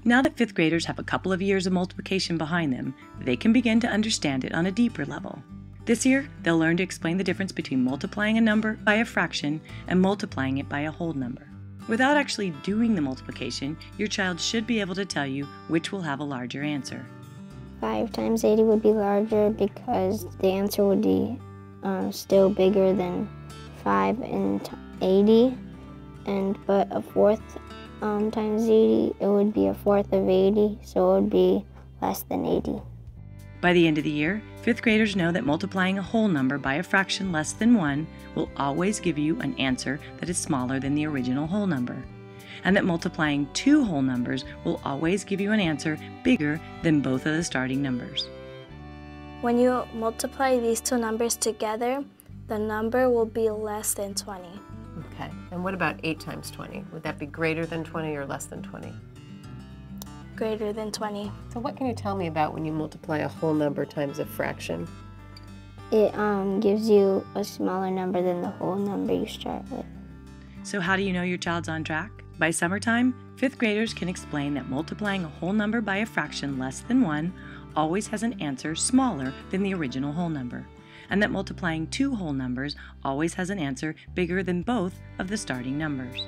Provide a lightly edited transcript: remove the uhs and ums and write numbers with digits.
Now that fifth graders have a couple of years of multiplication behind them, they can begin to understand it on a deeper level. This year, they'll learn to explain the difference between multiplying a number by a fraction and multiplying it by a whole number. Without actually doing the multiplication, your child should be able to tell you which will have a larger answer. 5 times 80 would be larger because the answer would be still bigger than 5 and 80, but a fourth times 80, it would be a fourth of 80, so it would be less than 80. By the end of the year, fifth graders know that multiplying a whole number by a fraction less than 1 will always give you an answer that is smaller than the original whole number, and that multiplying 2 whole numbers will always give you an answer bigger than both of the starting numbers. When you multiply these 2 numbers together, the number will be less than 20. Okay, and what about 8 times 20? Would that be greater than 20 or less than 20? Greater than 20. So what can you tell me about when you multiply a whole number times a fraction? It gives you a smaller number than the whole number you start with. So how do you know your child's on track? By summertime, fifth graders can explain that multiplying a whole number by a fraction less than 1 always has an answer smaller than the original whole number, and that multiplying 2 whole numbers always has an answer bigger than both of the starting numbers.